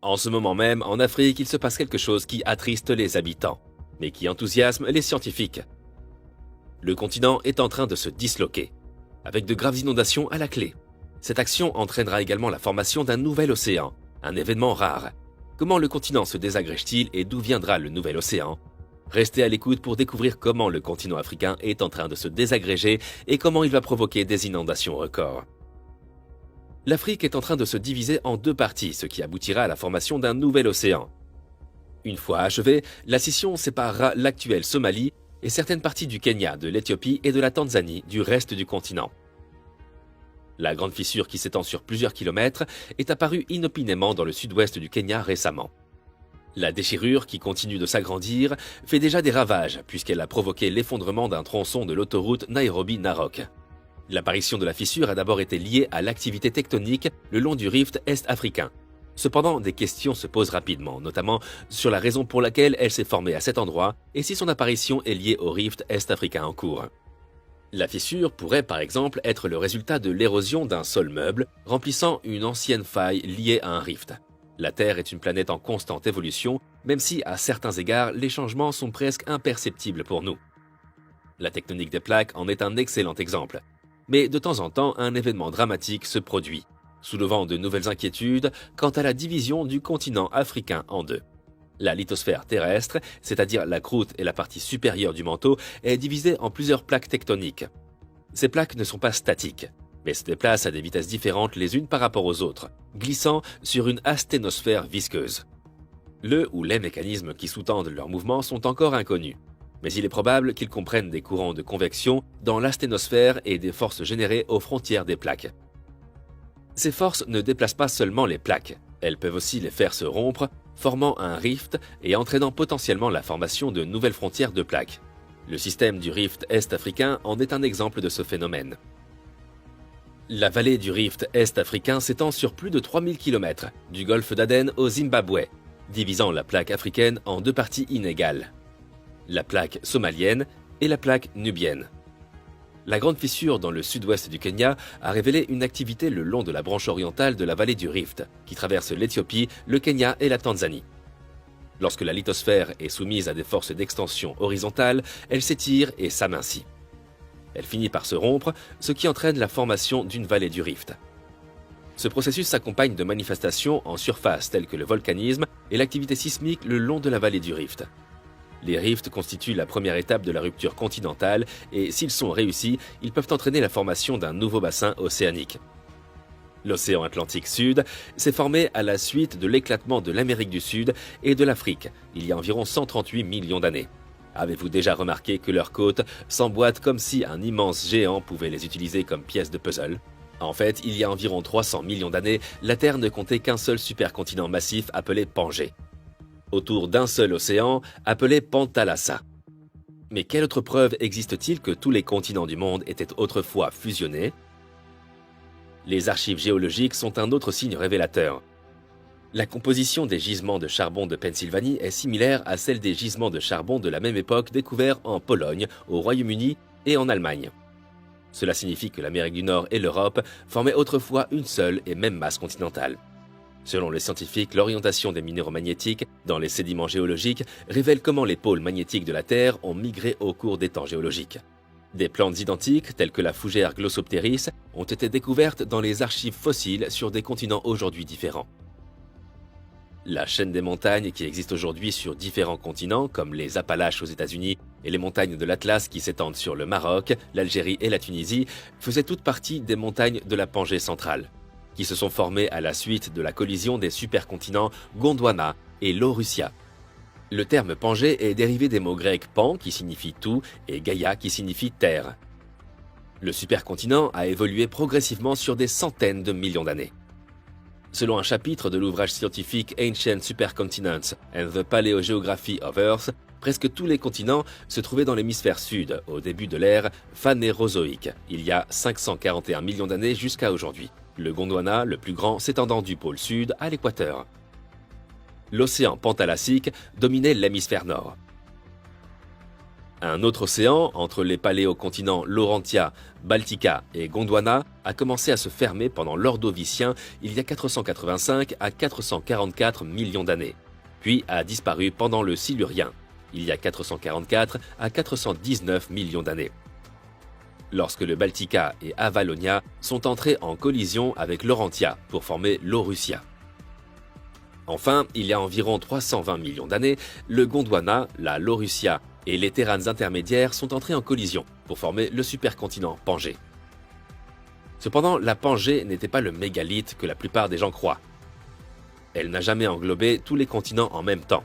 En ce moment même, en Afrique, il se passe quelque chose qui attriste les habitants, mais qui enthousiasme les scientifiques. Le continent est en train de se disloquer, avec de graves inondations à la clé. Cette action entraînera également la formation d'un nouvel océan, un événement rare. Comment le continent se désagrège-t-il et d'où viendra le nouvel océan? Restez à l'écoute pour découvrir comment le continent africain est en train de se désagréger et comment il va provoquer des inondations records. L'Afrique est en train de se diviser en deux parties, ce qui aboutira à la formation d'un nouvel océan. Une fois achevée, la scission séparera l'actuelle Somalie et certaines parties du Kenya, de l'Éthiopie et de la Tanzanie du reste du continent. La grande fissure qui s'étend sur plusieurs kilomètres est apparue inopinément dans le sud-ouest du Kenya récemment. La déchirure, qui continue de s'agrandir, fait déjà des ravages puisqu'elle a provoqué l'effondrement d'un tronçon de l'autoroute Nairobi-Narok. L'apparition de la fissure a d'abord été liée à l'activité tectonique le long du rift est-africain. Cependant, des questions se posent rapidement, notamment sur la raison pour laquelle elle s'est formée à cet endroit et si son apparition est liée au rift est-africain en cours. La fissure pourrait par exemple être le résultat de l'érosion d'un sol meuble remplissant une ancienne faille liée à un rift. La Terre est une planète en constante évolution, même si à certains égards les changements sont presque imperceptibles pour nous. La tectonique des plaques en est un excellent exemple. Mais de temps en temps, un événement dramatique se produit, soulevant de nouvelles inquiétudes quant à la division du continent africain en deux. La lithosphère terrestre, c'est-à-dire la croûte et la partie supérieure du manteau, est divisée en plusieurs plaques tectoniques. Ces plaques ne sont pas statiques, mais se déplacent à des vitesses différentes les unes par rapport aux autres, glissant sur une asténosphère visqueuse. Le ou les mécanismes qui sous-tendent leur mouvement sont encore inconnus, mais il est probable qu'ils comprennent des courants de convection dans l'asténosphère et des forces générées aux frontières des plaques. Ces forces ne déplacent pas seulement les plaques, elles peuvent aussi les faire se rompre, formant un rift et entraînant potentiellement la formation de nouvelles frontières de plaques. Le système du rift est-africain en est un exemple de ce phénomène. La vallée du rift est-africain s'étend sur plus de 3000 km, du golfe d'Aden au Zimbabwe, divisant la plaque africaine en deux parties inégales. La plaque somalienne et la plaque nubienne. La grande fissure dans le sud-ouest du Kenya a révélé une activité le long de la branche orientale de la vallée du Rift, qui traverse l'Éthiopie, le Kenya et la Tanzanie. Lorsque la lithosphère est soumise à des forces d'extension horizontale, elle s'étire et s'amincit. Elle finit par se rompre, ce qui entraîne la formation d'une vallée du Rift. Ce processus s'accompagne de manifestations en surface telles que le volcanisme et l'activité sismique le long de la vallée du Rift. Les rifts constituent la première étape de la rupture continentale et, s'ils sont réussis, ils peuvent entraîner la formation d'un nouveau bassin océanique. L'océan Atlantique Sud s'est formé à la suite de l'éclatement de l'Amérique du Sud et de l'Afrique, il y a environ 138 millions d'années. Avez-vous déjà remarqué que leurs côtes s'emboîtent comme si un immense géant pouvait les utiliser comme pièces de puzzle? En fait, il y a environ 300 millions d'années, la Terre ne comptait qu'un seul supercontinent massif appelé Pangée, autour d'un seul océan appelé Pantalassa. Mais quelle autre preuve existe-t-il que tous les continents du monde étaient autrefois fusionnés? Les archives géologiques sont un autre signe révélateur. La composition des gisements de charbon de Pennsylvanie est similaire à celle des gisements de charbon de la même époque découverts en Pologne, au Royaume-Uni et en Allemagne. Cela signifie que l'Amérique du Nord et l'Europe formaient autrefois une seule et même masse continentale. Selon les scientifiques, l'orientation des minéraux magnétiques dans les sédiments géologiques révèle comment les pôles magnétiques de la Terre ont migré au cours des temps géologiques. Des plantes identiques, telles que la fougère Glossopteris, ont été découvertes dans les archives fossiles sur des continents aujourd'hui différents. La chaîne des montagnes qui existe aujourd'hui sur différents continents, comme les Appalaches aux États-Unis et les montagnes de l'Atlas qui s'étendent sur le Maroc, l'Algérie et la Tunisie, faisait toute partie des montagnes de la Pangée centrale, qui se sont formées à la suite de la collision des supercontinents Gondwana et Laurussia. Le terme Pangée est dérivé des mots grecs pan qui signifie tout et Gaïa qui signifie terre. Le supercontinent a évolué progressivement sur des centaines de millions d'années. Selon un chapitre de l'ouvrage scientifique Ancient Supercontinents and the Paleogeography of Earth, presque tous les continents se trouvaient dans l'hémisphère sud au début de l'ère phanérozoïque, il y a 541 millions d'années jusqu'à aujourd'hui. Le Gondwana, le plus grand, s'étendant du pôle sud à l'équateur. L'océan Pantalassique dominait l'hémisphère nord. Un autre océan, entre les paléocontinents Laurentia, Baltica et Gondwana, a commencé à se fermer pendant l'Ordovicien il y a 485 à 444 millions d'années, puis a disparu pendant le Silurien, il y a 444 à 419 millions d'années, lorsque le Baltica et Avalonia sont entrés en collision avec Laurentia pour former l'Aurussia. Enfin, il y a environ 320 millions d'années, le Gondwana, la Laurussia et les terranes intermédiaires sont entrés en collision pour former le supercontinent Pangée. Cependant, la Pangée n'était pas le mégalith que la plupart des gens croient. Elle n'a jamais englobé tous les continents en même temps.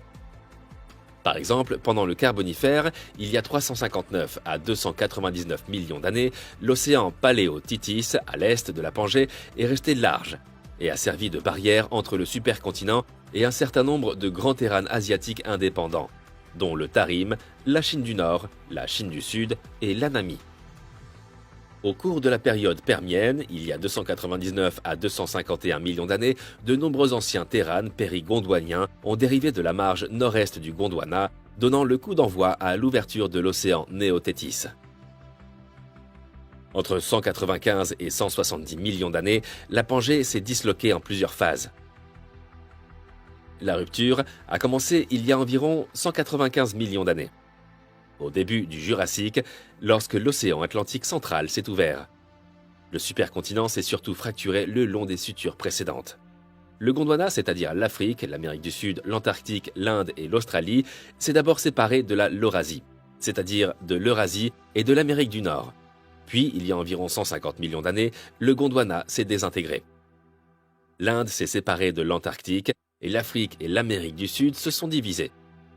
Par exemple, pendant le Carbonifère, il y a 359 à 299 millions d'années, l'océan Paléotitis, à l'est de la Pangée, est resté large et a servi de barrière entre le supercontinent et un certain nombre de grands terranes asiatiques indépendants, dont le Tarim, la Chine du Nord, la Chine du Sud et l'Anami. Au cours de la période permienne, il y a 299 à 251 millions d'années, de nombreux anciens terranes périgondwaniens ont dérivé de la marge nord-est du Gondwana, donnant le coup d'envoi à l'ouverture de l'océan Néothétis. Entre 195 et 170 millions d'années, la Pangée s'est disloquée en plusieurs phases. La rupture a commencé il y a environ 195 millions d'années, au début du Jurassique, lorsque l'océan Atlantique central s'est ouvert. Le supercontinent s'est surtout fracturé le long des sutures précédentes. Le Gondwana, c'est-à-dire l'Afrique, l'Amérique du Sud, l'Antarctique, l'Inde et l'Australie, s'est d'abord séparé de la Laurasie, c'est-à-dire de l'Eurasie et de l'Amérique du Nord. Puis, il y a environ 150 millions d'années, le Gondwana s'est désintégré. L'Inde s'est séparée de l'Antarctique et l'Afrique et l'Amérique du Sud se sont divisées.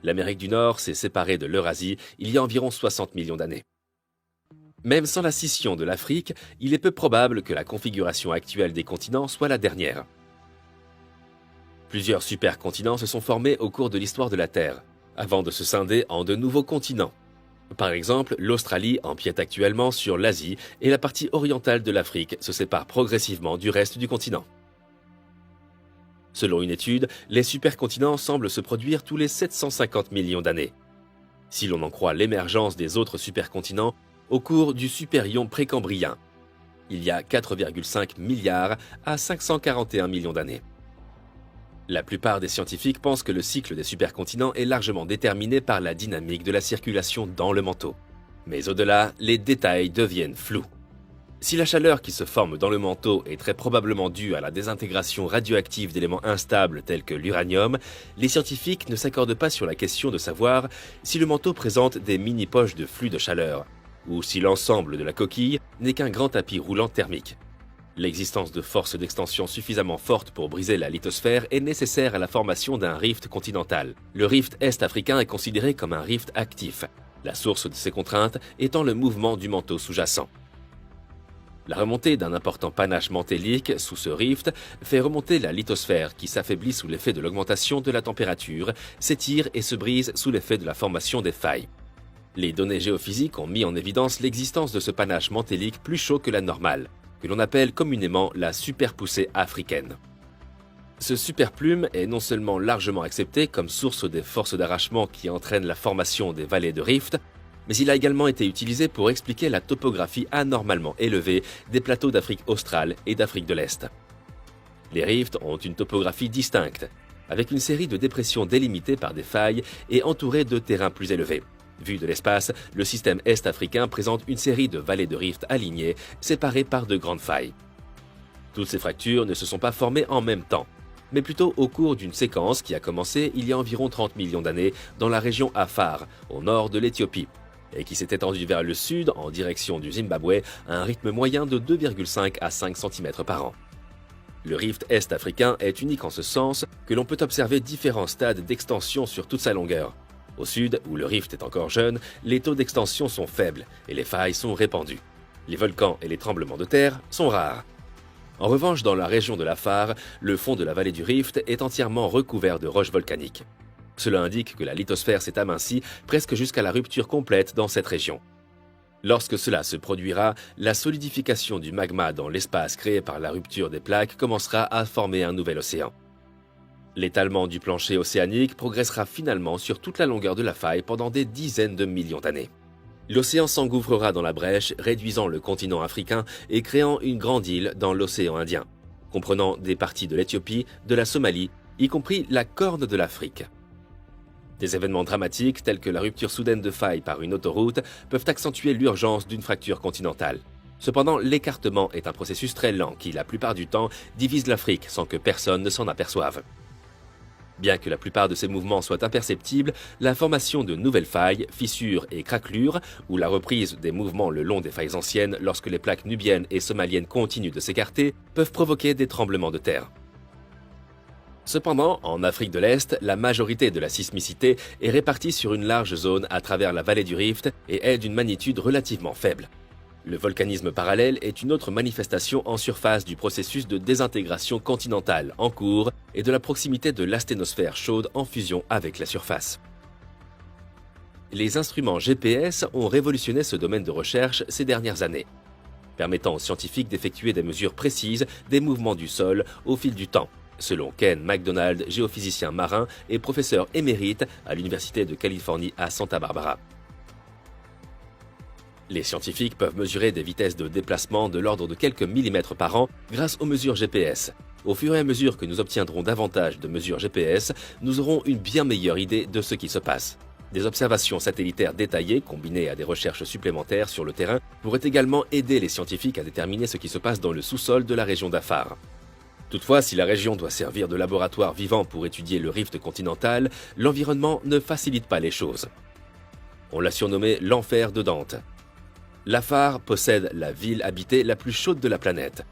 L'Amérique du Nord s'est séparée de l'Eurasie il y a environ 60 millions d'années. Même sans la scission de l'Afrique, il est peu probable que la configuration actuelle des continents soit la dernière. Plusieurs supercontinents se sont formés au cours de l'histoire de la Terre, avant de se scinder en de nouveaux continents. Par exemple, l'Australie empiète actuellement sur l'Asie et la partie orientale de l'Afrique se sépare progressivement du reste du continent. Selon une étude, les supercontinents semblent se produire tous les 750 millions d'années. Si l'on en croit l'émergence des autres supercontinents, au cours du supérion précambrien, il y a 4,5 milliards à 541 millions d'années. La plupart des scientifiques pensent que le cycle des supercontinents est largement déterminé par la dynamique de la circulation dans le manteau. Mais au-delà, les détails deviennent flous. Si la chaleur qui se forme dans le manteau est très probablement due à la désintégration radioactive d'éléments instables tels que l'uranium, les scientifiques ne s'accordent pas sur la question de savoir si le manteau présente des mini-poches de flux de chaleur, ou si l'ensemble de la coquille n'est qu'un grand tapis roulant thermique. L'existence de forces d'extension suffisamment fortes pour briser la lithosphère est nécessaire à la formation d'un rift continental. Le rift est-africain est considéré comme un rift actif, la source de ces contraintes étant le mouvement du manteau sous-jacent. La remontée d'un important panache mantélique sous ce rift fait remonter la lithosphère qui s'affaiblit sous l'effet de l'augmentation de la température, s'étire et se brise sous l'effet de la formation des failles. Les données géophysiques ont mis en évidence l'existence de ce panache mantélique plus chaud que la normale, que l'on appelle communément la superpoussée africaine. Ce superplume est non seulement largement accepté comme source des forces d'arrachement qui entraînent la formation des vallées de rift, mais il a également été utilisé pour expliquer la topographie anormalement élevée des plateaux d'Afrique australe et d'Afrique de l'Est. Les rifts ont une topographie distincte, avec une série de dépressions délimitées par des failles et entourées de terrains plus élevés. Vu de l'espace, le système est-africain présente une série de vallées de rift alignées, séparées par de grandes failles. Toutes ces fractures ne se sont pas formées en même temps, mais plutôt au cours d'une séquence qui a commencé il y a environ 30 millions d'années dans la région Afar, au nord de l'Éthiopie, et qui s'est étendue vers le sud en direction du Zimbabwe à un rythme moyen de 2,5 à 5 cm par an. Le rift est-africain est unique en ce sens que l'on peut observer différents stades d'extension sur toute sa longueur. Au sud, où le rift est encore jeune, les taux d'extension sont faibles et les failles sont répandues. Les volcans et les tremblements de terre sont rares. En revanche, dans la région de l'Afar, le fond de la vallée du rift est entièrement recouvert de roches volcaniques. Cela indique que la lithosphère s'est amincie presque jusqu'à la rupture complète dans cette région. Lorsque cela se produira, la solidification du magma dans l'espace créé par la rupture des plaques commencera à former un nouvel océan. L'étalement du plancher océanique progressera finalement sur toute la longueur de la faille pendant des dizaines de millions d'années. L'océan s'engouffrera dans la brèche, réduisant le continent africain et créant une grande île dans l'océan Indien, comprenant des parties de l'Éthiopie, de la Somalie, y compris la Corne de l'Afrique. Des événements dramatiques tels que la rupture soudaine de failles par une autoroute peuvent accentuer l'urgence d'une fracture continentale. Cependant, l'écartement est un processus très lent qui, la plupart du temps, divise l'Afrique sans que personne ne s'en aperçoive. Bien que la plupart de ces mouvements soient imperceptibles, la formation de nouvelles failles, fissures et craquelures, ou la reprise des mouvements le long des failles anciennes lorsque les plaques nubiennes et somaliennes continuent de s'écarter, peuvent provoquer des tremblements de terre. Cependant, en Afrique de l'Est, la majorité de la sismicité est répartie sur une large zone à travers la vallée du Rift et est d'une magnitude relativement faible. Le volcanisme parallèle est une autre manifestation en surface du processus de désintégration continentale en cours et de la proximité de l'asténosphère chaude en fusion avec la surface. Les instruments GPS ont révolutionné ce domaine de recherche ces dernières années, permettant aux scientifiques d'effectuer des mesures précises des mouvements du sol au fil du temps, selon Ken McDonald, géophysicien marin et professeur émérite à l'Université de Californie à Santa Barbara. Les scientifiques peuvent mesurer des vitesses de déplacement de l'ordre de quelques millimètres par an grâce aux mesures GPS. Au fur et à mesure que nous obtiendrons davantage de mesures GPS, nous aurons une bien meilleure idée de ce qui se passe. Des observations satellitaires détaillées, combinées à des recherches supplémentaires sur le terrain, pourraient également aider les scientifiques à déterminer ce qui se passe dans le sous-sol de la région d'Afar. Toutefois, si la région doit servir de laboratoire vivant pour étudier le rift continental, l'environnement ne facilite pas les choses. On l'a surnommé l'enfer de Dante. L'Afar possède la ville habitée la plus chaude de la planète.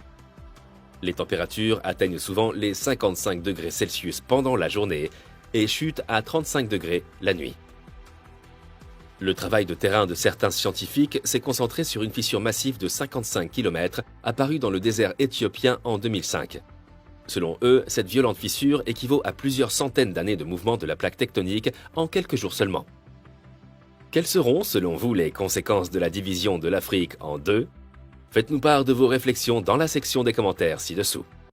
Les températures atteignent souvent les 55 degrés Celsius pendant la journée et chutent à 35 degrés la nuit. Le travail de terrain de certains scientifiques s'est concentré sur une fissure massive de 55 km apparue dans le désert éthiopien en 2005. Selon eux, cette violente fissure équivaut à plusieurs centaines d'années de mouvement de la plaque tectonique en quelques jours seulement. Quelles seront, selon vous, les conséquences de la division de l'Afrique en deux? Faites-nous part de vos réflexions dans la section des commentaires ci-dessous.